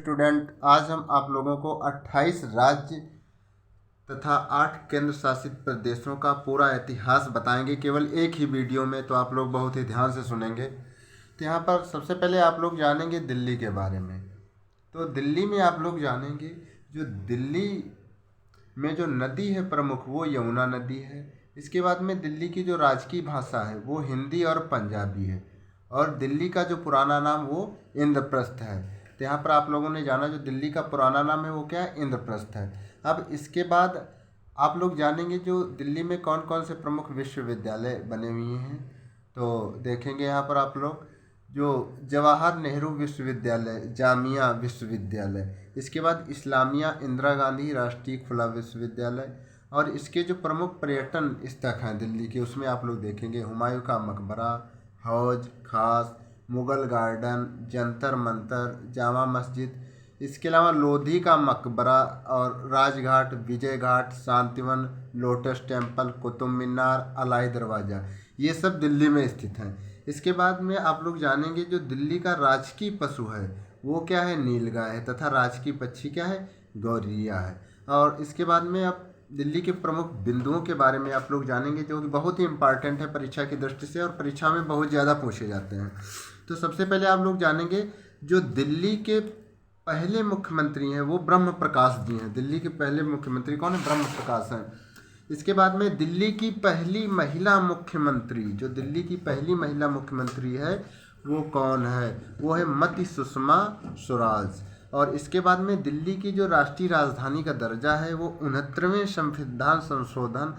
Student, आज हम आप लोगों को 28 राज्य तथा 8 केंद्र शासित प्रदेशों का पूरा इतिहास बताएंगे केवल एक ही वीडियो में। तो आप लोग बहुत ही ध्यान से सुनेंगे। तो यहाँ पर सबसे पहले आप लोग जानेंगे दिल्ली के बारे में। तो दिल्ली में आप लोग जानेंगे जो दिल्ली में जो नदी है प्रमुख वो यमुना नदी है। इसके बाद में दिल्ली की जो राजकीय भाषा है वो हिंदी और पंजाबी है। और दिल्ली का जो पुराना नाम वो इंद्रप्रस्थ है। तो यहाँ पर आप लोगों ने जाना जो दिल्ली का पुराना नाम है वो क्या है, इंद्रप्रस्थ है। अब इसके बाद आप लोग जानेंगे जो दिल्ली में कौन कौन से प्रमुख विश्वविद्यालय बने हुए हैं। तो देखेंगे यहाँ पर आप लोग जो जवाहर नेहरू विश्वविद्यालय, जामिया विश्वविद्यालय, इसके बाद इस्लामिया इंदिरा गांधी राष्ट्रीय खुला विश्वविद्यालय। और इसके जो प्रमुख पर्यटन स्थल हैं दिल्ली के, उसमें आप लोग देखेंगे हुमायूं का मकबरा, हौज खास, मुग़ल गार्डन, जंतर मंतर, जामा मस्जिद, इसके अलावा लोधी का मकबरा और राजघाट, विजय घाट, शांतिवन, लोटस टेम्पल, कुतुब मीनार, अलाई दरवाज़ा, ये सब दिल्ली में स्थित हैं। इसके बाद में आप लोग जानेंगे जो दिल्ली का राजकीय पशु है वो क्या है, नीलगाय है, तथा राजकीय पक्षी क्या है, गौरैया है। और इसके बाद में आप दिल्ली के प्रमुख बिंदुओं के बारे में आप लोग जानेंगे जो कि बहुत ही इंपॉर्टेंट है परीक्षा की दृष्टि से और परीक्षा में बहुत ज़्यादा पूछे जाते हैं। तो सबसे पहले आप लोग जानेंगे जो दिल्ली के पहले मुख्यमंत्री हैं वो ब्रह्म प्रकाश जी हैं। दिल्ली के पहले मुख्यमंत्री कौन है, ब्रह्म प्रकाश हैं। इसके बाद में दिल्ली की पहली महिला मुख्यमंत्री, जो दिल्ली की पहली महिला मुख्यमंत्री है वो कौन है, वो है मति सुषमा स्वराज। और इसके बाद में दिल्ली की जो राष्ट्रीय राजधानी का दर्जा है वो 69वें संविधान संशोधन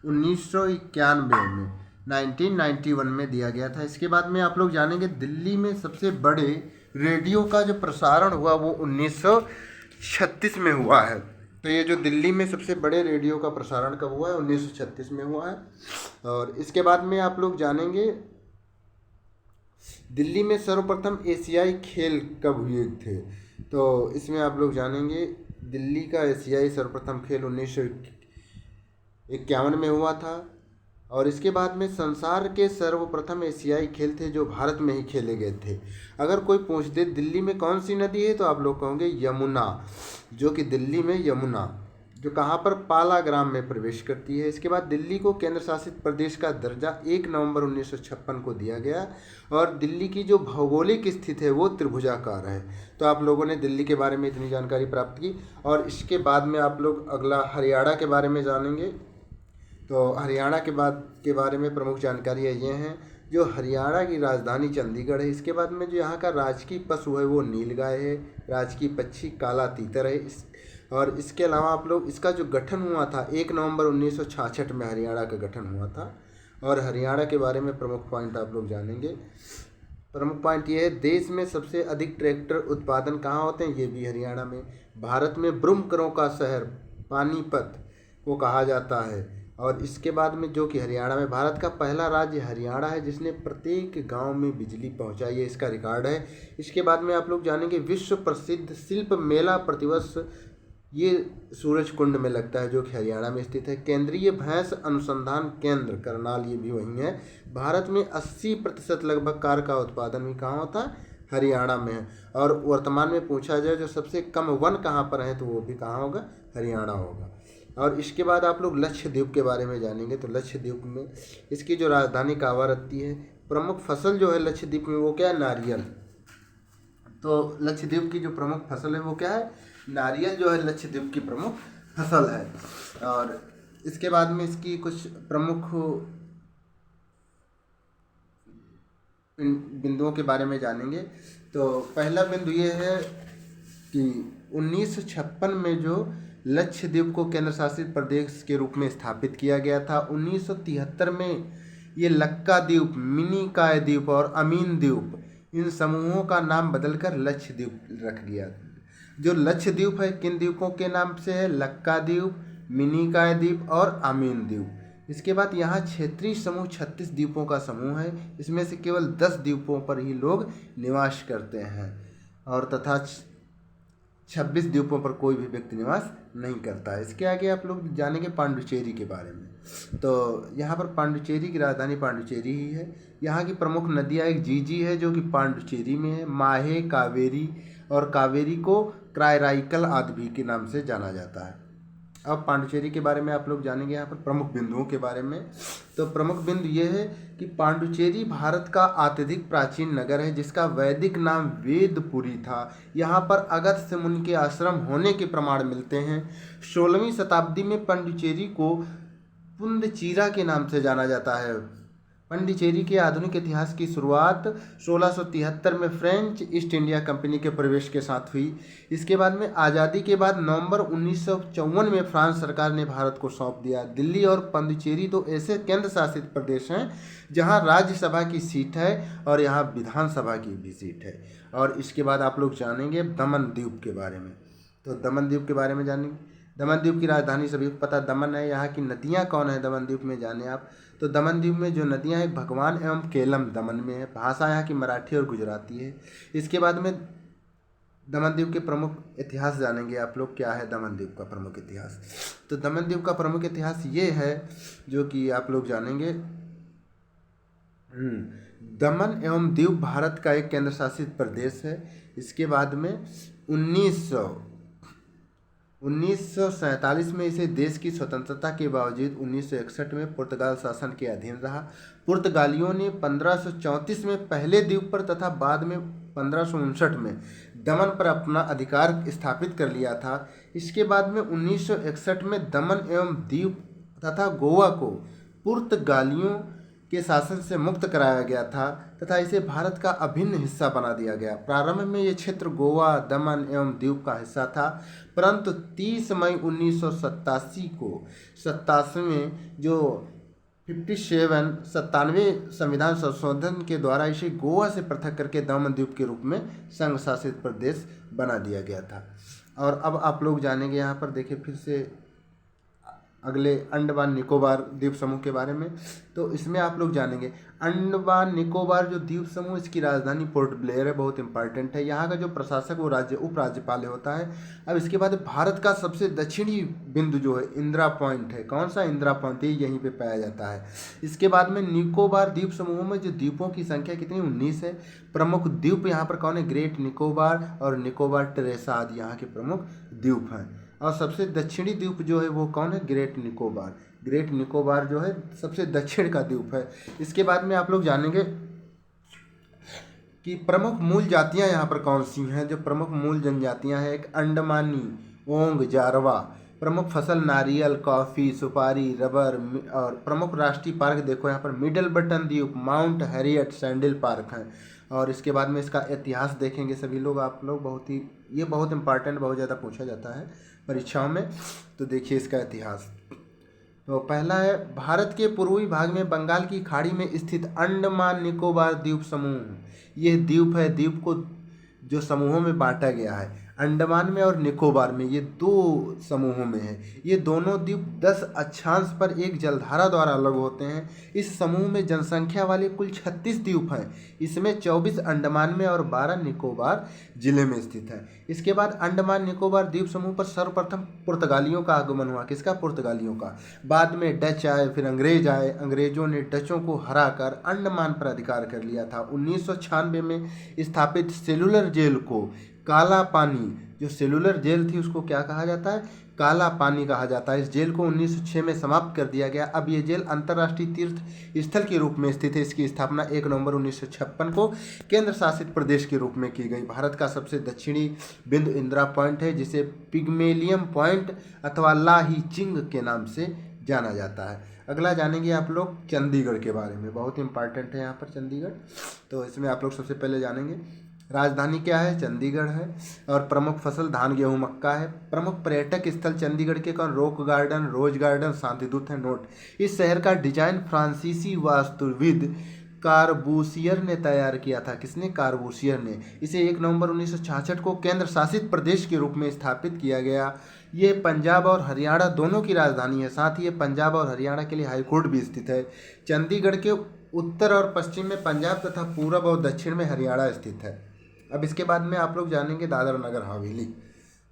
1991 में 1991 में दिया गया था। इसके बाद में आप लोग जानेंगे दिल्ली में सबसे बड़े रेडियो का जो प्रसारण हुआ वो 1936 में हुआ है। तो ये जो दिल्ली में सबसे बड़े रेडियो का प्रसारण कब हुआ है, 1936 में हुआ है। और इसके बाद में आप लोग जानेंगे दिल्ली में सर्वप्रथम एशियाई खेल कब हुए थे। तो इसमें आप लोग जानेंगे दिल्ली का एशियाई सर्वप्रथम खेल 1951 में हुआ था। और इसके बाद में संसार के सर्वप्रथम एशियाई खेल थे जो भारत में ही खेले गए थे। अगर कोई पूछ दे दिल्ली में कौन सी नदी है तो आप लोग कहोगे यमुना, जो कि दिल्ली में यमुना जो कहाँ पर पालाग्राम में प्रवेश करती है। इसके बाद दिल्ली को केंद्र शासित प्रदेश का दर्जा 1 नवंबर 1956 को दिया गया। और दिल्ली की जो भौगोलिक स्थिति है वो त्रिभुजाकार है। तो आप लोगों ने दिल्ली के बारे में इतनी जानकारी प्राप्त की। और इसके बाद में आप लोग अगला हरियाणा के बारे में जानेंगे। तो हरियाणा के बारे में प्रमुख जानकारियाँ ये हैं जो हरियाणा की राजधानी चंडीगढ़ है। इसके बाद में जो यहाँ का राजकीय पशु है वो नीलगाय है, राजकीय पक्षी काला तीतर है। और इसके अलावा आप लोग इसका जो गठन हुआ था 1 नवंबर 1966 में हरियाणा का गठन हुआ था। और हरियाणा के बारे में प्रमुख पॉइंट आप लोग जानेंगे। प्रमुख पॉइंट ये है देश में सबसे अधिक ट्रैक्टर उत्पादन कहाँ होते हैं, ये भी हरियाणा में। भारत में ब्रह्मकरों का शहर पानीपत को कहा जाता है। और इसके बाद में जो कि हरियाणा में भारत का पहला राज्य हरियाणा है जिसने प्रत्येक गांव में बिजली पहुंचाई है, इसका रिकॉर्ड है। इसके बाद में आप लोग जानेंगे विश्व प्रसिद्ध शिल्प मेला प्रतिवर्ष ये सूरज कुंड में लगता है जो कि हरियाणा में स्थित है। केंद्रीय भैंस अनुसंधान केंद्र करनाल ये भी वहीं है। भारत में 80% लगभग कार का उत्पादन भी कहाँ होता है, हरियाणा में है। और वर्तमान में पूछा जाए जो सबसे कम वन कहाँ पर है तो वो भी कहाँ होगा, हरियाणा होगा। और इसके बाद आप लोग लक्षद्वीप के बारे में जानेंगे। तो लक्षद्वीप में इसकी जो राजधानी कावारत्ती है। प्रमुख फसल जो है लक्षद्वीप में वो क्या है, नारियल। तो लक्षद्वीप की जो प्रमुख फसल है वो क्या है, नारियल जो है लक्षद्वीप की प्रमुख फसल है। और इसके बाद में इसकी कुछ प्रमुख बिंदुओं के बारे में जानेंगे। तो पहला बिंदु ये है कि 1956 में जो लक्षद्वीप को केंद्र शासित प्रदेश के रूप में स्थापित किया गया था। 1973 में ये लक्का द्वीप, मिनी काय द्वीप और अमीन द्वीप, इन समूहों का नाम बदलकर लक्षद्वीप रख दिया। जो लक्षद्वीप है किन द्वीपों के नाम से है, लक्का द्वीप, मिनी काय द्वीप और अमीन द्वीप। इसके बाद यहाँ क्षेत्रीय समूह 36 द्वीपों का समूह है। इसमें से केवल 10 द्वीपों पर ही लोग निवास करते हैं और तथा 26 द्वीपों पर कोई भी व्यक्ति निवास नहीं करता है। इसके आगे आप लोग जानेंगे पांडुचेरी के बारे में। तो यहाँ पर पांडुचेरी की राजधानी पांडुचेरी ही है। यहाँ की प्रमुख नदियाँ एक जीजी है जो कि पांडुचेरी में है, माहे, कावेरी, और कावेरी को क्राइराइकल आदि के नाम से जाना जाता है। अब पांडुचेरी के बारे में आप लोग जानेंगे यहाँ पर प्रमुख बिंदुओं के बारे में। तो प्रमुख बिंदु ये है कि पांडुचेरी भारत का अत्यधिक प्राचीन नगर है जिसका वैदिक नाम वेदपुरी था। यहाँ पर अगस्त्य मुनि के आश्रम होने के प्रमाण मिलते हैं। 16वीं शताब्दी में पांडुचेरी को पुंदचीरा के नाम से जाना जाता है। पांडिचेरी के आधुनिक इतिहास की शुरुआत 1673 में फ्रेंच ईस्ट इंडिया कंपनी के प्रवेश के साथ हुई। इसके बाद में आज़ादी के बाद नवंबर 1954 में फ्रांस सरकार ने भारत को सौंप दिया। दिल्ली और पांडिचेरी दो ऐसे केंद्र शासित प्रदेश हैं जहां राज्यसभा की सीट है और यहां विधानसभा की भी सीट है। और इसके बाद आप लोग जानेंगे दमन द्वीप के बारे में। तो दमन द्वीप के बारे में जानेंगे। दमन द्वीप की राजधानी सभी को पता दमन है। यहाँ की नदियाँ कौन है दमन द्वीप में, जाने आप। तो दमन द्वीप में जो नदियाँ हैं भगवान एवं केलम दमन में है। भाषा यहाँ की मराठी और गुजराती है। इसके बाद में दमन द्वीप के प्रमुख इतिहास जानेंगे आप लोग। क्या है दमन द्वीप का प्रमुख इतिहास? तो दमन द्वीप का प्रमुख इतिहास ये है जो कि आप लोग जानेंगे। दमन एवं दीव भारत का एक केंद्र शासित प्रदेश है। इसके बाद में 1947 में इसे देश की स्वतंत्रता के बावजूद 1961 में पुर्तगाल शासन के अधीन रहा। पुर्तगालियों ने 1534 में पहले द्वीप पर तथा बाद में 1559 में दमन पर अपना अधिकार स्थापित कर लिया था। इसके बाद में 1961 में दमन एवं दीव तथा गोवा को पुर्तगालियों के शासन से मुक्त कराया गया था तथा इसे भारत का अभिन्न हिस्सा बना दिया गया। प्रारंभ में ये क्षेत्र गोवा, दमन एवं दीव का हिस्सा था, परंतु 30 मई 1987 को 97वें जो 97वें संविधान संशोधन के द्वारा इसे गोवा से पृथक करके दमन द्वीप के रूप में संघ शासित प्रदेश बना दिया गया था। और अब आप लोग जानेंगे यहाँ पर देखिए फिर से अगले अंडमान निकोबार द्वीप समूह के बारे में। तो इसमें आप लोग जानेंगे अंडमान निकोबार जो द्वीप समूह, इसकी राजधानी पोर्ट ब्लेयर है, बहुत इंपॉर्टेंट है। यहाँ का जो प्रशासक वो उपराज्यपाल होता है। अब इसके बाद भारत का सबसे दक्षिणी बिंदु जो है इंदिरा पॉइंट है। कौन सा? इंदिरा पॉइंट, यहीं पे पाया जाता है। इसके बाद में निकोबार द्वीप समूह में जो द्वीपों की संख्या कितनी? 19 है। प्रमुख द्वीप यहाँ पर कौन है? ग्रेट निकोबार और निकोबार टेरेसा आदि यहाँ के प्रमुख द्वीप हैं। और सबसे दक्षिणी द्वीप जो है वो कौन है? ग्रेट निकोबार। ग्रेट निकोबार जो है सबसे दक्षिण का द्वीप है। इसके बाद में आप लोग जानेंगे कि प्रमुख मूल जातियां यहाँ पर कौन सी हैं। जो प्रमुख मूल जनजातियां हैं, एक अंडमानी, ओंग, जारवा। प्रमुख फसल नारियल, कॉफ़ी, सुपारी, रबर। और प्रमुख राष्ट्रीय पार्क देखो यहाँ पर मिडल बटन द्वीप, माउंट हैरियट, सैंडल पार्क हैं। और इसके बाद में इसका इतिहास देखेंगे सभी लोग आप लोग। ये बहुत इंपॉर्टेंट, बहुत ज़्यादा पूछा जाता है परीक्षाओं में। तो देखिए इसका इतिहास। तो पहला है भारत के पूर्वी भाग में बंगाल की खाड़ी में स्थित अंडमान निकोबार द्वीप समूह। यह द्वीप है, द्वीप को जो समूहों में बांटा गया है अंडमान में और निकोबार में, ये दो समूहों में है। ये दोनों द्वीप 10 अक्षांश पर एक जलधारा द्वारा अलग होते हैं। इस समूह में जनसंख्या वाले कुल 36 द्वीप हैं। इसमें 24 अंडमान में और 12 निकोबार जिले में स्थित है। इसके बाद अंडमान निकोबार द्वीप समूह पर सर्वप्रथम पुर्तगालियों का आगमन हुआ। किसका? पुर्तगालियों का। बाद में डच आए, फिर अंग्रेज आए। अंग्रेजों ने डचों को हराकर अंडमान पर अधिकार कर लिया था। 1996 में स्थापित सेलुलर जेल को काला पानी, जो सेलुलर जेल थी उसको क्या कहा जाता है? काला पानी कहा जाता है। इस जेल को 1906 में समाप्त कर दिया गया। अब ये जेल अंतर्राष्ट्रीय तीर्थ स्थल के रूप में स्थित है। इसकी स्थापना 1 नवंबर 1956 को केंद्र शासित प्रदेश के रूप में की गई। भारत का सबसे दक्षिणी बिंदु इंदिरा पॉइंट है, जिसे पिग्मेलियम पॉइंट अथवा लाही चिंग के नाम से जाना जाता है। अगला जानेंगे आप लोग चंडीगढ़ के बारे में, बहुत इंपॉर्टेंट है यहाँ पर चंडीगढ़। तो इसमें आप लोग सबसे पहले जानेंगे राजधानी क्या है? चंडीगढ़ है। और प्रमुख फसल धान, गेहूं, मक्का है। प्रमुख पर्यटक स्थल चंडीगढ़ के कौन? रॉक गार्डन, रोज गार्डन, शांतिदूत है। नोट, इस शहर का डिजाइन फ्रांसीसी वास्तुविद कार्बूसियर ने तैयार किया था। किसने? कार्बूसियर ने। इसे 1 नवंबर 1966 को केंद्र शासित प्रदेश के रूप में स्थापित किया गया। ये पंजाब और हरियाणा दोनों की राजधानी है। साथ ही ये पंजाब और हरियाणा के लिए हाईकोर्ट भी स्थित है। चंडीगढ़ के उत्तर और पश्चिम में पंजाब तथा पूरब और दक्षिण में हरियाणा स्थित है। अब इसके बाद में आप लोग जानेंगे दादर नगर हवेली।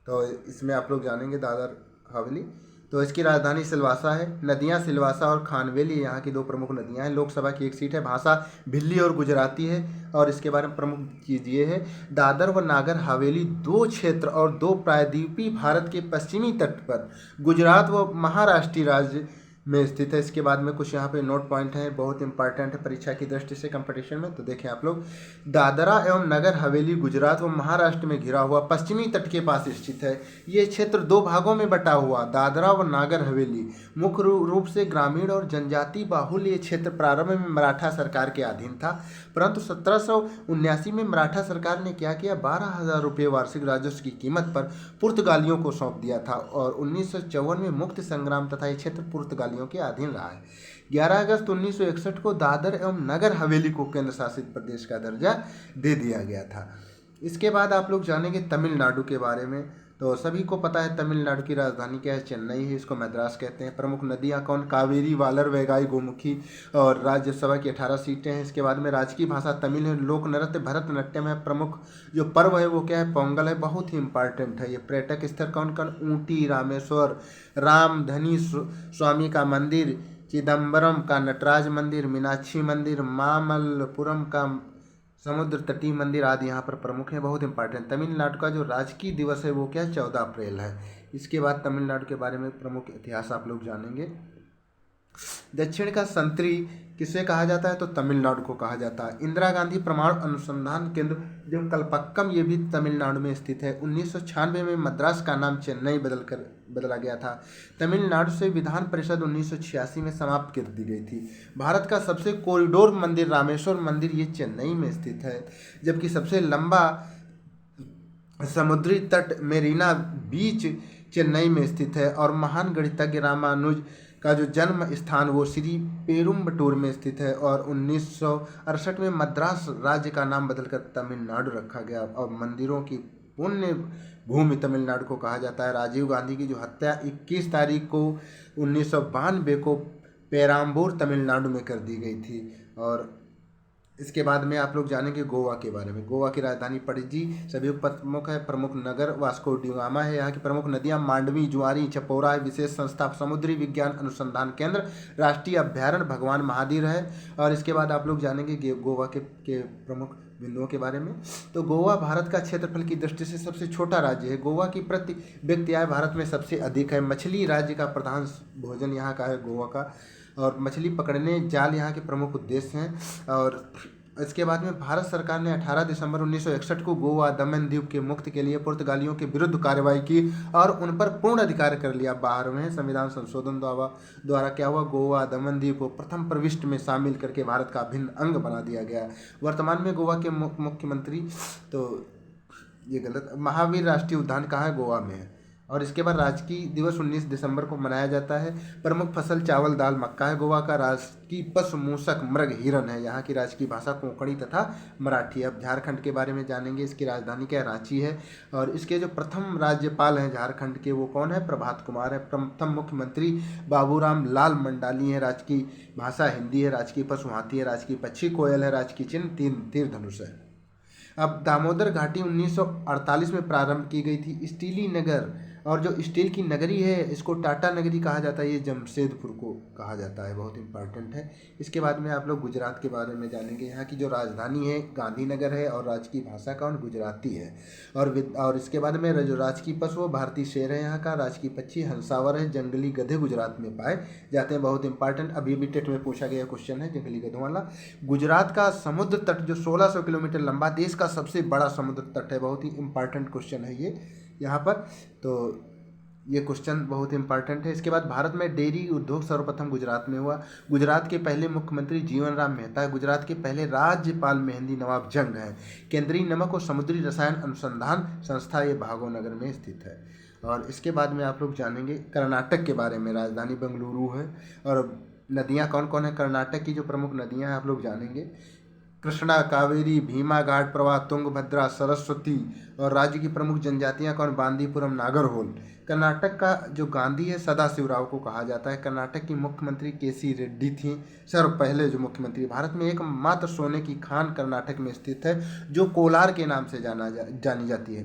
तो इसमें आप लोग जानेंगे दादर हवेली। तो इसकी राजधानी सिलवासा है। नदियां सिलवासा और खानवेली यहाँ की दो प्रमुख नदियां हैं। लोकसभा की एक सीट है। भाषा भिल्ली और गुजराती है। और इसके बारे में प्रमुख चीज़ ये है, दादर व नागर हवेली दो क्षेत्र और दो प्रायद्वीपीय भारत के पश्चिमी तट पर गुजरात व महाराष्ट्र राज्य में स्थित है। इसके बाद में कुछ यहाँ पे नोट पॉइंट हैं, बहुत इंपॉर्टेंट है परीक्षा की दृष्टि से कंपटीशन में। तो देखें आप लोग, दादरा एवं नगर हवेली गुजरात व महाराष्ट्र में घिरा हुआ पश्चिमी तट के पास स्थित है। ये क्षेत्र दो भागों में बटा हुआ। दादरा व नागर हवेली मुख्य रूप से ग्रामीण और जनजाति बाहुल्य ये क्षेत्र प्रारंभ में मराठा सरकार के अधीन था, परंतु 1779 में मराठा सरकार ने क्या किया, 12,000 रुपये वार्षिक राजस्व की कीमत पर पुर्तगालियों को सौंप दिया था और 1954 में मुक्ति संग्राम तथा ये क्षेत्र पुर्तगालियों के अधीन रहा है। 11 अगस्त 1961 को दादर एवं नगर हवेली को केंद्र शासित प्रदेश का दर्जा दे दिया गया था। इसके बाद आप लोग जानेंगे तमिलनाडु के बारे में। तो सभी को पता है तमिलनाडु की राजधानी क्या है, चेन्नई है, इसको मद्रास कहते हैं। प्रमुख नदियाँ कौन, कावेरी, वालर, वैगाई, गोमुखी। और राज्यसभा की 18 सीटें हैं। इसके बाद में राजकीय भाषा तमिल है। लोक नृत्य भरतनाट्यम है। प्रमुख जो पर्व है वो क्या है, पोंगल है, बहुत ही इंपॉर्टेंट है ये। पर्यटक स्थल कौन कौन, ऊटी, रामेश्वर, रामधनी स्वामी का मंदिर, चिदम्बरम का नटराज मंदिर, मीनाक्षी मंदिर, मामल्लपुरम का समुद्र तटीय मंदिर आदि यहाँ पर प्रमुख हैं, बहुत इंपॉर्टेंट। तमिलनाडु का जो राजकीय दिवस है वो क्या है, 14 अप्रैल है। इसके बाद तमिलनाडु के बारे में प्रमुख इतिहास आप लोग जानेंगे। दक्षिण का संतरी किसे कहा जाता है, तो तमिलनाडु को कहा जाता है। इंदिरा गांधी परमाणु अनुसंधान केंद्र जो कलपक्कम, ये भी तमिलनाडु में स्थित है। 1996 में मद्रास का नाम चेन्नई बदला गया था। तमिलनाडु से विधान परिषद 1986 में समाप्त कर दी गई थी। भारत का सबसे कॉरिडोर मंदिर रामेश्वर मंदिर ये चेन्नई में स्थित है, जबकि सबसे लंबा समुद्री तट मेरीना बीच चेन्नई में स्थित है। और महान गणितज्ञ रामानुज का जो जन्म स्थान वो श्री पेरुम्बटूर में स्थित है। और 1968 में मद्रास राज्य का नाम बदलकर तमिलनाडु रखा गया और मंदिरों की पुण्य भूमि तमिलनाडु को कहा जाता है। राजीव गांधी की जो हत्या 21 तारीख को 1992 को पेराम्बूर तमिलनाडु में कर दी गई थी। और इसके बाद में आप लोग जानेंगे गोवा के बारे में। गोवा की राजधानी पणजी सभी प्रमुख है। प्रमुख नगर वास्को डी गामा है। यहाँ की प्रमुख नदियाँ मांडवी, जुआरी, चपोरा है। विशेष संस्था समुद्री विज्ञान अनुसंधान केंद्र, राष्ट्रीय अभ्यारण्य भगवान महावीर है। और इसके बाद आप लोग जानेंगे गोवा के प्रमुख बिंदुओं के बारे में। तो गोवा भारत का क्षेत्रफल की दृष्टि से सबसे छोटा राज्य है। गोवा की प्रति व्यक्ति आय भारत में सबसे अधिक है। मछली राज्य का प्रधान भोजन यहाँ का है गोवा का। और मछली पकड़ने जाल यहाँ के प्रमुख उद्देश्य हैं। और इसके बाद में भारत सरकार ने 18 दिसंबर 1961 को गोवा दमन द्वीप के मुक्ति के लिए पुर्तगालियों के विरुद्ध कार्रवाई की और उन पर पूर्ण अधिकार कर लिया। 12वें संविधान संशोधन द्वारा क्या हुआ, गोवा दमन द्वीप को प्रथम प्रविष्ट में शामिल करके भारत का अभिन्न अंग बना दिया गया। वर्तमान में गोवा के मुख्यमंत्री, तो ये गलत, महावीर राष्ट्रीय उद्यान कहाँ है, गोवा में है। और इसके बाद राजकीय दिवस 19 दिसंबर को मनाया जाता है। प्रमुख फसल चावल, दाल, मक्का है। गोवा का राजकीय पशु मूषक मृग हिरन है। यहाँ की राजकीय भाषा कोंकणी तथा मराठी। अब झारखंड के बारे में जानेंगे। इसकी राजधानी क्या है, रांची है। और इसके जो प्रथम राज्यपाल हैं झारखंड के वो कौन है, प्रभात कुमार है। प्रथम मुख्यमंत्री बाबूराम लाल मंडाली है। राजकीय भाषा हिंदी है। राजकीय पशु हाथी है। राजकीय पक्षी कोयल है। राजकीय चिन्ह तीर धनुष है। अब दामोदर घाटी 1948 में प्रारंभ की गई थी। स्टीली नगर और जो स्टील की नगरी है इसको टाटा नगरी कहा जाता है। ये जमशेदपुर को कहा जाता है, बहुत इंपॉर्टेंट है। इसके बाद में आप लोग गुजरात के बारे में जानेंगे। यहाँ की जो राजधानी है गांधीनगर है और राजकीय भाषा कौन, गुजराती है। और इसके बाद में जो राजकीय पशु वो भारतीय शेर है। यहाँ का राजकीय पक्षी हंसावर है। जंगली गधे गुजरात में पाए जाते हैं, बहुत इंपॉर्टेंट। अभी भी टेट में पूछा गया क्वेश्चन है जंगली गधों वाला। गुजरात का समुद्र तट जो 1600 किलोमीटर लंबा, देश का सबसे बड़ा समुद्र तट है। बहुत ही इंपॉर्टेंट क्वेश्चन है ये यहाँ पर, तो ये क्वेश्चन बहुत इंपॉर्टेंट है। इसके बाद भारत में डेयरी उद्योग सर्वप्रथम गुजरात में हुआ। गुजरात के पहले मुख्यमंत्री जीवन राम मेहता है। गुजरात के पहले राज्यपाल मेहंदी नवाब जंग है। केंद्रीय नमक और समुद्री रसायन अनुसंधान संस्था ये भागोनगर में स्थित है। और इसके बाद में आप लोग जानेंगे कर्नाटक के बारे में। राजधानी बेंगलुरु है। और नदियाँ कौन कौन है कर्नाटक की, जो प्रमुख नदियाँ हैं आप लोग जानेंगे। कृष्णा, कावेरी, भीमा घाट प्रवाह, तुंगभद्रा, सरस्वती। और राज्य की प्रमुख जनजातियां कौन, बांदीपुरम, नागरहोल। कर्नाटक का जो गांधी है सदाशिवराव को कहा जाता है। कर्नाटक की मुख्यमंत्री केसी रेड्डी थी सर्व पहले जो मुख्यमंत्री। भारत में एकमात्र सोने की खान कर्नाटक में स्थित है जो कोलार के नाम से जानी जाती है।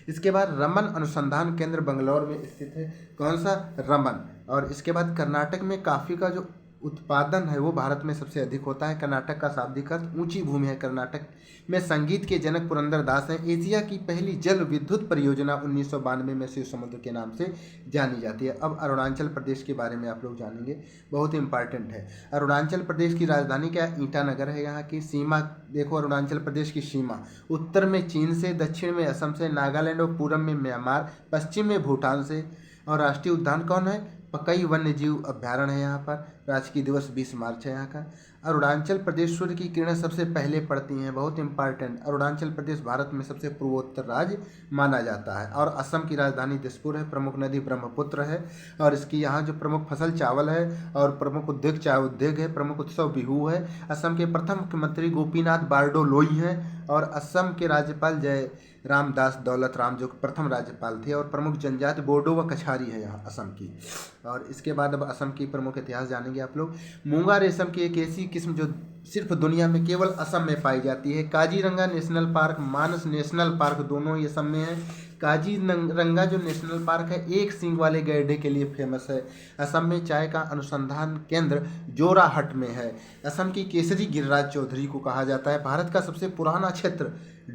इसके बाद रमन अनुसंधान केंद्र बंगलौर में स्थित है। कौन सा? रमन। और इसके बाद कर्नाटक में कॉफ़ी का जो उत्पादन है वो भारत में सबसे अधिक होता है। कर्नाटक का शाब्दिक अर्थ ऊंची भूमि है। कर्नाटक में संगीत के जनक पुरंदरदास हैं। एशिया की पहली जल विद्युत परियोजना 1992 में शिव समुद्र के नाम से जानी जाती है। अब अरुणाचल प्रदेश के बारे में आप लोग जानेंगे, बहुत इंपॉर्टेंट है। अरुणाचल प्रदेश की राजधानी क्या है? ईटानगर है। यहाँ की सीमा देखो, अरुणाचल प्रदेश की सीमा उत्तर में चीन से, दक्षिण में असम से, नागालैंड और पूरब में म्यांमार, पश्चिम में भूटान से। और राष्ट्रीय उद्यान कौन है? पकई वन्य जीव अभ्यारण्य है यहाँ पर। राजकीय दिवस 20 मार्च है यहाँ का। अरुणाचल प्रदेश सूर्य की किरणें सबसे पहले पड़ती हैं, बहुत इंपॉर्टेंट। अरुणाचल प्रदेश भारत में सबसे पूर्वोत्तर राज्य माना जाता है। और असम की राजधानी दिसपुर है। प्रमुख नदी ब्रह्मपुत्र है। और इसकी यहाँ जो प्रमुख फसल चावल है और प्रमुख उद्योग चाय उद्योग है। प्रमुख उत्सव बिहू है। असम के प्रथम मुख्यमंत्री गोपीनाथ बारडोलोई हैं। और असम के राज्यपाल जय रामदास दौलत राम जो प्रथम राज्यपाल थे। और प्रमुख जनजाति बोडो व कछारी है यहाँ असम की। और इसके बाद अब असम की प्रमुख इतिहास जानेंगे आप लोग। मूंगा रेशम की एक ऐसी किस्म जो सिर्फ दुनिया में केवल असम में पाई जाती है। काजीरंगा नेशनल पार्क, मानस नेशनल पार्क दोनों ही असम में है। काजीरंगा जो नेशनल पार्क है एक सींग वाले गैंडे के लिए फेमस है। असम में चाय का अनुसंधान केंद्र जोराहट में है। असम की केसरी गिरिराज चौधरी को कहा जाता है। भारत का सबसे पुराना क्षेत्र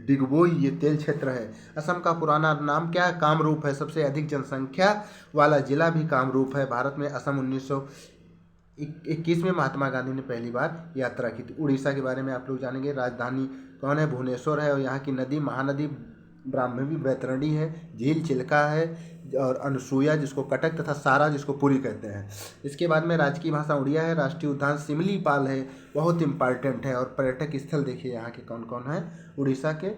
डिगबोई ये तेल क्षेत्र है। असम का पुराना नाम क्या है? कामरूप है। सबसे अधिक जनसंख्या वाला जिला भी कामरूप है भारत में। असम 1921 में महात्मा गांधी ने पहली बार यात्रा की थी। उड़ीसा के बारे में आप लोग जानेंगे। राजधानी कौन है? भुवनेश्वर है। और यहाँ की नदी महानदी ब्राह्मणी बैतरणी है। झील चिल्का है। और अनसुईया जिसको कटक तथा सारा जिसको पुरी कहते हैं। इसके बाद में राजकीय भाषा उड़िया है। राष्ट्रीय उद्यान सिमलीपाल है, बहुत इंपॉर्टेंट है। और पर्यटक स्थल देखिए यहाँ के कौन कौन है उड़ीसा के।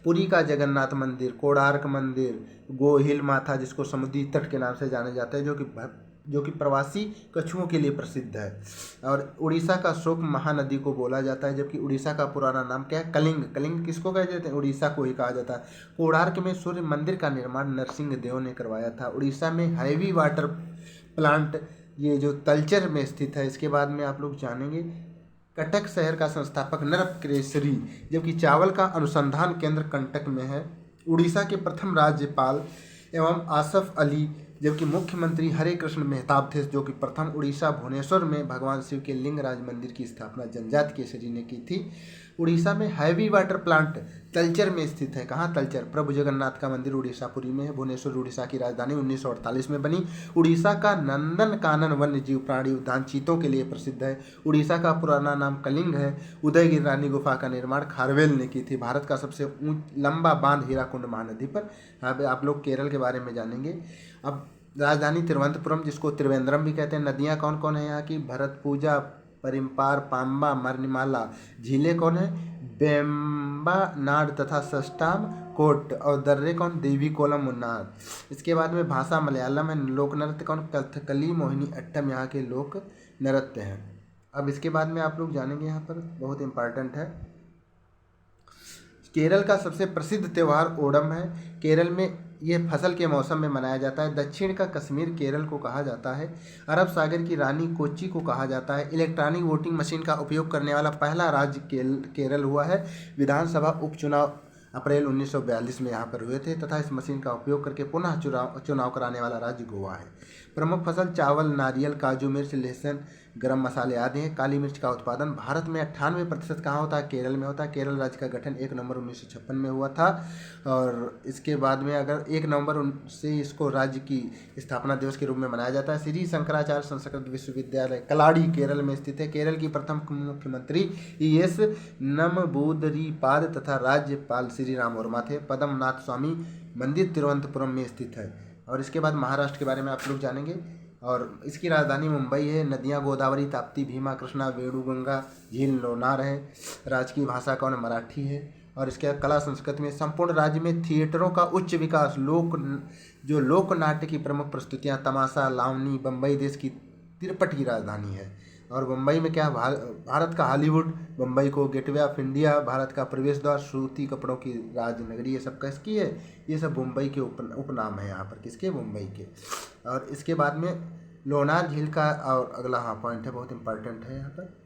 पुरी का जगन्नाथ मंदिर, कोणार्क मंदिर, गोहिल माथा जिसको समुद्री तट के नाम से जाने जाता है, जो कि प्रवासी कछुओं के लिए प्रसिद्ध है। और उड़ीसा का शोक महानदी को बोला जाता है। जबकि उड़ीसा का पुराना नाम क्या है? कलिंग। कलिंग किसको कह जाते हैं? उड़ीसा को ही कहा जाता है। कोणार्क में सूर्य मंदिर का निर्माण नरसिंह देव ने करवाया था। उड़ीसा में हैवी वाटर प्लांट ये जो तलचर में स्थित है। इसके बाद में आप लोग जानेंगे कटक शहर का संस्थापक नरप केसरी, जबकि चावल का अनुसंधान केंद्र कंटक में है। उड़ीसा के प्रथम राज्यपाल एवं आसफ अली, जबकि मुख्यमंत्री हरे कृष्ण मेहताब थे, जो कि प्रथम उड़ीसा भुवनेश्वर में भगवान शिव के लिंगराज मंदिर की स्थापना जनजाति केसरी ने की थी। उड़ीसा में हैवी वाटर प्लांट तलचर में स्थित है। कहाँ? तलचर। प्रभु जगन्नाथ का मंदिर उड़ीसापुरी में है। भुवनेश्वर उड़ीसा की राजधानी 1948 में बनी। उड़ीसा का नंदन कानन वन्य जीव प्राणी उद्यान चीतों के लिए प्रसिद्ध है। उड़ीसा का पुराना नाम कलिंग है। उदयगिरि रानी गुफा का निर्माण खारवेल ने की थी। भारत का सबसे लंबा बांध हीराकुंड महानदी पर। अब आप लोग केरल के बारे में जानेंगे। अब राजधानी तिरुवनंतपुरम जिसको त्रिवेंद्रम भी कहते हैं। नदियाँ कौन कौन है यहाँ की? भरतपूजा, परिम्पार, पाम्बा, मरनिमाला। झीलें कौन है? बेम्बानाड तथा सस्टाम कोट। और दर्रे कौन? देवी कोलम, मुन्नार। इसके बाद में भाषा मलयालम है। लोक नृत्य कौन? कथकली, मोहिनी अट्टम यहाँ के लोक नृत्य हैं। अब इसके बाद में आप लोग जानेंगे यहाँ पर बहुत इंपॉर्टेंट है। केरल का सबसे प्रसिद्ध त्यौहार ओणम है। केरल में ये फसल के मौसम में मनाया जाता है। दक्षिण का कश्मीर केरल को कहा जाता है। अरब सागर की रानी कोच्चि को कहा जाता है। इलेक्ट्रॉनिक वोटिंग मशीन का उपयोग करने वाला पहला राज्य केरल हुआ है। विधानसभा उपचुनाव अप्रैल 1942 में यहाँ पर हुए थे तथा इस मशीन का उपयोग करके पुनः चुनाव कराने वाला राज्य गोवा है। प्रमुख फसल चावल, नारियल, काजू, मिर्च, लहसुन, गरम मसाले आदि हैं। काली मिर्च का उत्पादन भारत में 98% कहाँ होता है? केरल में होता है। केरल राज्य का गठन 1 नवंबर 1956 में हुआ था। और इसके बाद में अगर 1 नवंबर से इसको राज्य की स्थापना दिवस के रूप में मनाया जाता है। श्री शंकराचार्य संस्कृत विश्वविद्यालय कलाड़ी केरल में स्थित है। केरल की प्रथम मुख्यमंत्री ES नंबूदरीपाद तथा राज्यपाल श्री राम वर्मा थे। पद्मनाथ स्वामी मंदिर तिरुवनंतपुरम में स्थित है। और इसके बाद महाराष्ट्र के बारे में आप लोग जानेंगे। और इसकी राजधानी मुंबई है। नदियाँ गोदावरी, ताप्ती, भीमा, कृष्णा, वेणुगंगा, झील लोनार है। राजकीय भाषा कौन? मराठी है। और इसके कला संस्कृति में संपूर्ण राज्य में थिएटरों का उच्च विकास, लोक नाट्य की प्रमुख प्रस्तुतियाँ, तमाशा, लावनी। बम्बई देश की तिरपट की राजधानी है। और मुंबई में क्या? भारत का हॉलीवुड, मुंबई को गेटवे ऑफ इंडिया, भारत का प्रवेश द्वार, सूती कपड़ों की राजनगरी, ये सब किसकी है? ये सब मुंबई के उपनाम है यहाँ पर। किसके? मुंबई के। और इसके बाद में लोनार झील का और अगला पॉइंट है, बहुत इंपॉर्टेंट है यहाँ पर।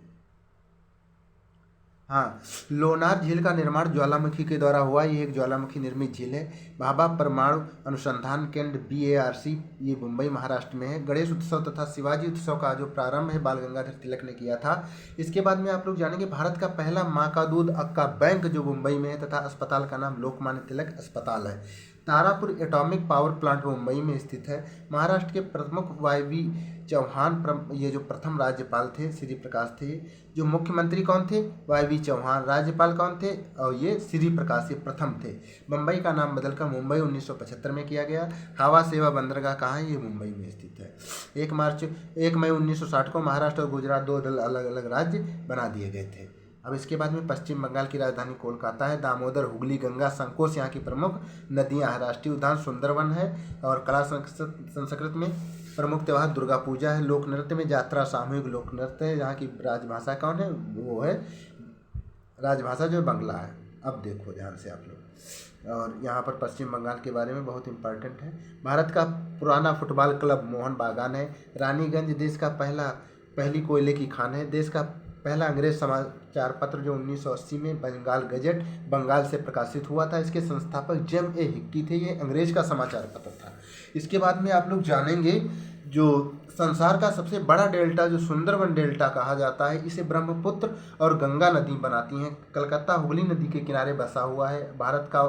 हाँ, लोनार झील का निर्माण ज्वालामुखी के द्वारा हुआ। ये एक ज्वालामुखी निर्मित झील है। भाभा परमाणु अनुसंधान केंद्र BARC, ये मुंबई महाराष्ट्र में है। गणेश उत्सव तथा शिवाजी उत्सव का जो प्रारंभ है बाल गंगाधर तिलक ने किया था। इसके बाद में आप लोग जानेंगे भारत का पहला माँ का दूध अक्का बैंक जो मुंबई में है, तथा अस्पताल का नाम लोकमान्य तिलक अस्पताल है। Tarapur atomic power plant Mumbai में स्थित है। महाराष्ट्र के प्रमुख YV चौहान ये जो प्रथम राज्यपाल थे, श्री प्रकाश थे। जो मुख्यमंत्री कौन थे? YV चौहान। राज्यपाल कौन थे? और ये श्री प्रकाश, ये प्रथम थे। मुंबई का नाम बदलकर मुंबई 1975 में किया गया। हवा सेवा बंदरगाह कहाँ है? ये मुंबई में स्थित है। 1 मई 1960 को महाराष्ट्र और गुजरात दो अलग अलग राज्य बना दिए गए थे। अब इसके बाद में पश्चिम बंगाल की राजधानी कोलकाता है। दामोदर, हुगली, गंगा, संकोच यहाँ की प्रमुख नदियाँ हैं। राष्ट्रीय उद्यान सुंदरवन है। और कला संस्कृत में प्रमुख त्यौहार दुर्गा पूजा है। लोक नृत्य में यात्रा सामूहिक लोक नृत्य है। यहाँ की राजभाषा कौन है? वो है राजभाषा जो बंगला है। अब देखो ध्यान से आप लोग, और यहाँ पर पश्चिम बंगाल के बारे में बहुत इंपॉर्टेंट है। भारत का पुराना फुटबॉल क्लब मोहन बागान है। रानीगंज देश का पहली कोयले की खान है। देश का पहला अंग्रेज समाचार पत्र जो 1980 में बंगाल गजट बंगाल से प्रकाशित हुआ था, इसके संस्थापक JM A हिक्की थे। ये अंग्रेज का समाचार पत्र था। इसके बाद में आप लोग जानेंगे जो संसार का सबसे बड़ा डेल्टा जो सुंदरवन डेल्टा कहा जाता है, इसे ब्रह्मपुत्र और गंगा नदी बनाती हैं। कलकत्ता हुगली नदी के किनारे बसा हुआ है। भारत का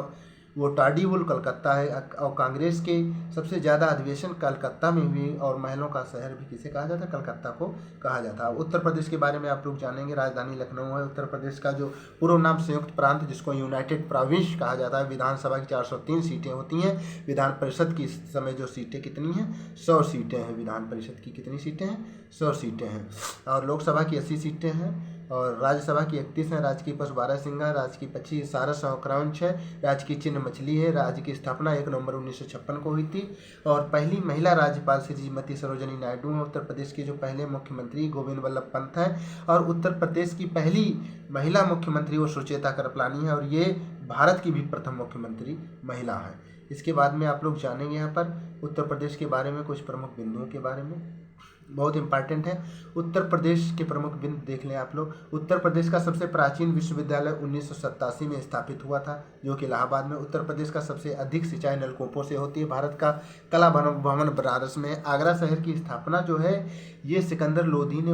वो टाडीवुल कलकत्ता है। और कांग्रेस के सबसे ज़्यादा अधिवेशन कलकत्ता में हुई। और महलों का शहर भी किसे कहा जाता है? कलकत्ता को कहा जाता है। उत्तर प्रदेश के बारे में आप लोग जानेंगे। राजधानी लखनऊ है। उत्तर प्रदेश का जो पूर्व नाम संयुक्त प्रांत, जिसको यूनाइटेड प्रोविंस कहा जाता है। विधानसभा की 403 सीटें होती हैं। विधान परिषद की इस समय जो सीटें कितनी हैं? 100 सीटें हैं। विधान परिषद की कितनी सीटें हैं? 100 सीटें हैं। और लोकसभा की 80 सीटें हैं। और राज्यसभा की 31 है। राज्य की पशु 12 सिंह है। राज्य की पक्षी सारस और क्रौंच है। राज्य की चिन्ह मछली है। राज्य की स्थापना 1 नवंबर 1956 को हुई थी। और पहली महिला राज्यपाल श्रीमती सरोजनी नायडू हैं। उत्तर प्रदेश के जो पहले मुख्यमंत्री गोविंद वल्लभ पंत हैं। और उत्तर प्रदेश की पहली महिला मुख्यमंत्री वो सुचेता कृपलानी है। और ये भारत की भी प्रथम मुख्यमंत्री महिला है। इसके बाद में आप लोग जानेंगे यहाँ पर उत्तर प्रदेश के बारे में कुछ प्रमुख बिंदुओं के बारे में, बहुत इंपॉर्टेंट है। उत्तर प्रदेश के प्रमुख बिंदु देख लें आप लोग। उत्तर प्रदेश का सबसे प्राचीन विश्वविद्यालय 1987 में स्थापित हुआ था, जो कि इलाहाबाद में। उत्तर प्रदेश का सबसे अधिक सिंचाई नलकूपों से होती है। भारत का कला भवन बनारस में। आगरा शहर की स्थापना जो है ये सिकंदर लोधी ने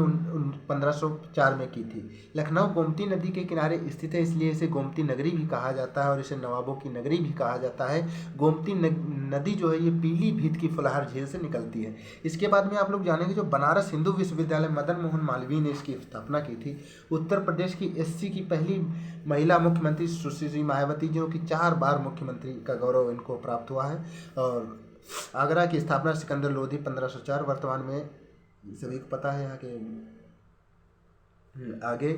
1504 में की थी। लखनऊ गोमती नदी के किनारे स्थित है, इसलिए इसे गोमती नगरी भी कहा जाता है। और इसे नवाबों की नगरी भी कहा जाता है। गोमती नदी जो है ये पीलीभीत की फुलहार झील से निकलती है। इसके बाद में आप लोग जानेंगे जो बनारस हिंदू विश्वविद्यालय मदन मोहन मालवीय ने इसकी स्थापना की थी। उत्तर प्रदेश की SC की पहली महिला मुख्यमंत्री सुश्री मायावती, जो कि 4 बार मुख्यमंत्री का गौरव इनको प्राप्त हुआ है। और आगरा की स्थापना सिकंदर लोधी 1504। वर्तमान में सभी को पता है यहाँ के आगे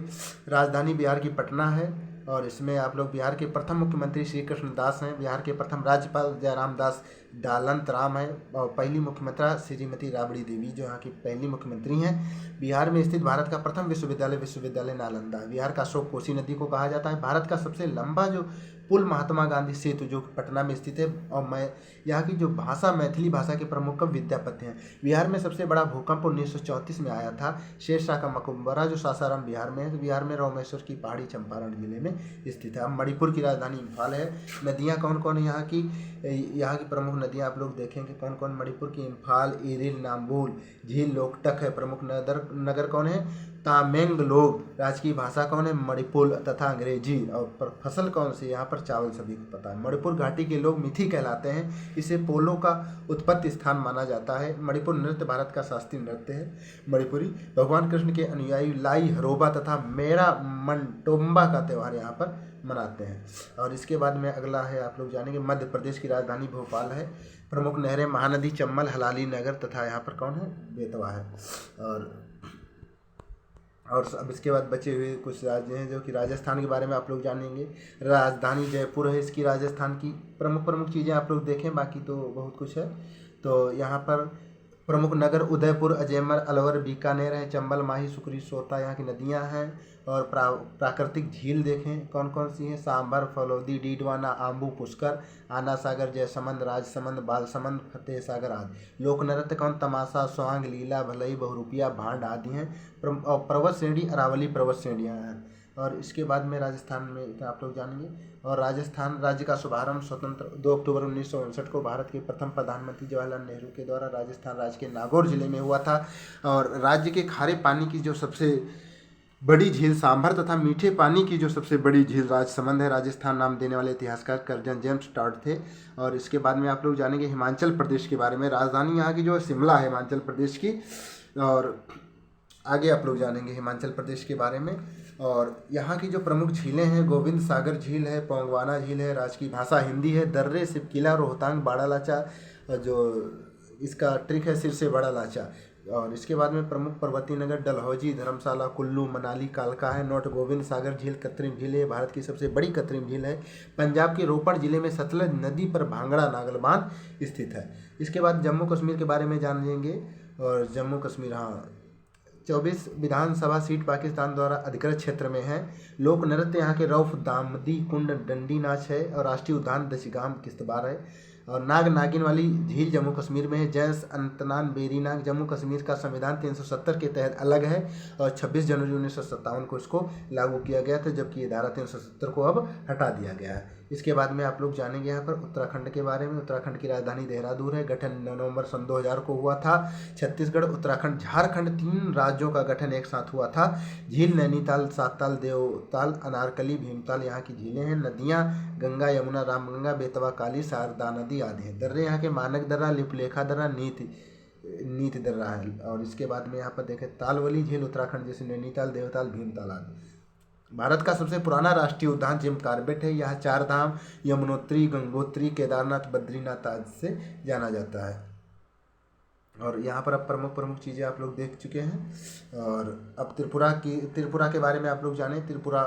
राजधानी बिहार की पटना है। और इसमें आप लोग बिहार के प्रथम मुख्यमंत्री श्री कृष्ण दास हैं। बिहार के प्रथम राज्यपाल जयराम दास डालंत राम है। और पहली मुख्यमंत्री श्रीमती राबड़ी देवी जो यहाँ की पहली मुख्यमंत्री हैं। बिहार में स्थित भारत का प्रथम विश्वविद्यालय नालंदा है। बिहार का शोक कोसी नदी को कहा जाता है। भारत का सबसे लंबा जो पुल महात्मा गांधी सेतु जो पटना में स्थित है। और यहाँ की जो भाषा मैथिली भाषा के प्रमुख कवि विद्यापति हैं। बिहार में सबसे बड़ा भूकंप 1934 में आया था। शेरशाह का मकबरा जो सासाराम बिहार में है। तो बिहार में रामेश्वर की पहाड़ी चंपारण जिले में स्थित है। अब मणिपुर की राजधानी इम्फाल है। नदियाँ कौन कौन है यहाँ की प्रमुख नदियाँ आप लोग देखेंगे कौन कौन। मणिपुर की इम्फाल, इरिल, नाम्बुल, झील, लोकटक है। प्रमुख नगर कौन है? तामेंगलोंग। राज्य की भाषा कौन है? मणिपुर तथा अंग्रेजी। और फसल कौन सी? यहाँ पर चावल सभी को पता है। मणिपुर घाटी के लोग मिथि कहलाते हैं। इसे पोलो का उत्पत्ति स्थान माना जाता है। मणिपुर नृत्य भारत का शास्त्रीय नृत्य है। मणिपुरी भगवान कृष्ण के अनुयायी लाई हरोबा तथा मेरा मंटोम्बा का त्यौहार यहाँ पर मनाते हैं। और इसके बाद में अगला है आप लोग जानेंगे मध्य प्रदेश की राजधानी भोपाल है। प्रमुख नहरें महानदी, चंबल, हलाली नगर तथा यहाँ पर कौन है? बेतवा है। और अब इसके बाद बचे हुए कुछ राज्य हैं जो कि राजस्थान के बारे में आप लोग जानेंगे। राजधानी जयपुर है इसकी। राजस्थान की प्रमुख चीज़ें आप लोग देखें, बाकी तो बहुत कुछ है। तो यहाँ पर प्रमुख नगर उदयपुर, अजमेर, अलवर, बीकानेर है। चंबल, माही, सुकरी, सोता यहाँ की नदियाँ हैं। और प्राकृतिक झील देखें कौन कौन सी हैं। सांभर, फलौदी, डीडवाना, आम्बू, पुष्कर, आना सागर, जयसमंद, राजसमंद, बालसमंद, फतेह सागर आदि। लोक नृत्य कौन? तमाशा, स्वांग, लीला, भलई, बहुरूपिया, भांड आदि हैं। और पर्वत श्रेणी अरावली पर्वत श्रेणियाँ हैं। और इसके बाद में राजस्थान में आप लोग जानेंगे। और राजस्थान राज्य का शुभारंभ स्वतंत्र 2 अक्टूबर 1959 को भारत के प्रथम प्रधानमंत्री जवाहरलाल नेहरू के द्वारा राजस्थान राज्य के नागौर जिले में हुआ था। और राज्य के खारे पानी की जो सबसे बड़ी झील सांभर तथा मीठे पानी की जो सबसे बड़ी झील राजसमंद है, राजस्थान नाम देने वाले इतिहासकार कर्जन जेम्स टॉड थे। और इसके बाद में आप लोग जानेंगे हिमाचल प्रदेश के बारे में। राजधानी यहाँ की जो शिमला है हिमाचल प्रदेश की। और आगे आप लोग जानेंगे हिमाचल प्रदेश के बारे में। और यहाँ की जो प्रमुख झीलें हैं, गोविंद सागर झील है, पोंगवाना झील है, राजकीय भाषा हिंदी है, दर्रे, सिपकिला, रोहतांग, बाड़ा लाचा, जो इसका ट्रिक है सिर से बड़ा लाचा। और इसके बाद में प्रमुख पर्वतीय नगर डलहौजी, धर्मशाला, कुल्लू, मनाली, कालका है। नॉर्थ गोविंद सागर झील कृत्रिम झील है, भारत की सबसे बड़ी कृत्रिम झील है। पंजाब के रोपड़ जिले में सतलज नदी पर भांगड़ा नागल बांध स्थित है। इसके बाद जम्मू कश्मीर के बारे में जानेंगे। और जम्मू कश्मीर 24 विधानसभा सीट पाकिस्तान द्वारा अधिकृत क्षेत्र में है। लोक नृत्य यहाँ के रौफ, दामदी, कुंड, डंडी नाच है। और राष्ट्रीय उद्यान दशगाम किश्तवाड़ है। और नाग नागिन वाली झील जम्मू कश्मीर में है। जैस अंतनान बेरी नाग जम्मू कश्मीर का संविधान 370 के तहत अलग है और 26 जनवरी 1957 को इसको लागू किया गया था, जबकि ये धारा 370 को अब हटा दिया गया है। इसके बाद में आप लोग जानेंगे यहाँ पर उत्तराखंड के बारे में। उत्तराखंड की राजधानी देहरादून है। गठन 9 नवंबर सन 2000 को हुआ था। छत्तीसगढ़, उत्तराखंड, झारखंड 3 राज्यों का गठन एक साथ हुआ था। झील नैनीताल, सातताल, देवताल, अनारकली, भीमताल यहाँ की झीलें हैं। नदियाँ गंगा, यमुना, रामगंगा, बेतवा, काली, शारदा नदी आदि हैं। दर्रे यहाँ के मानक दर्रा, लिपलेखा दर्रा, नीति दर्रा है। और इसके बाद में यहाँ पर देखें तालवली झील उत्तराखंड जैसे नैनीताल, देवताल, भीमताल आदि। भारत का सबसे पुराना राष्ट्रीय उद्यान जिम कॉर्बेट है। यह 4 धाम यमुनोत्री, गंगोत्री, केदारनाथ, बद्रीनाथ आदि से जाना जाता है। और यहाँ पर अब प्रमुख चीज़ें आप लोग देख चुके हैं। और अब त्रिपुरा के बारे में आप लोग जानें। त्रिपुरा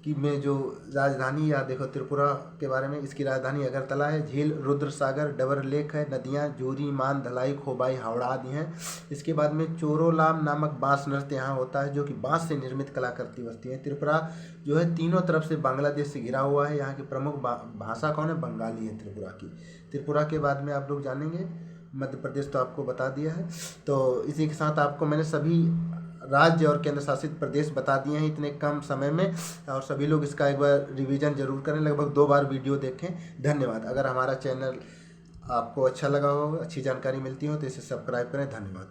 की में जो राजधानी या देखो त्रिपुरा के बारे में, इसकी राजधानी अगरतला है। झील रुद्र सागर, डबर लेक है। नदियाँ जोरी, मान, धलाई, खोबाई, हावड़ा आदि हैं। इसके बाद में चोरोलाम नामक बांस नृत्य यहाँ होता है, जो कि बांस से निर्मित कलाकृति वस्तु है। त्रिपुरा जो है तीनों तरफ से बांग्लादेश से घिरा हुआ है। यहाँ की प्रमुख भाषा कौन है? बंगाली है त्रिपुरा की। त्रिपुरा के बाद में आप लोग जानेंगे मध्य प्रदेश, तो आपको बता दिया है। तो इसी के साथ आपको मैंने सभी राज्य और केंद्र शासित प्रदेश बता दिए हैं इतने कम समय में। और सभी लोग इसका एक बार रिवीजन जरूर करें, लगभग 2 बार वीडियो देखें। धन्यवाद। अगर हमारा चैनल आपको अच्छा लगा हो, अच्छी जानकारी मिलती हो, तो इसे सब्सक्राइब करें। धन्यवाद।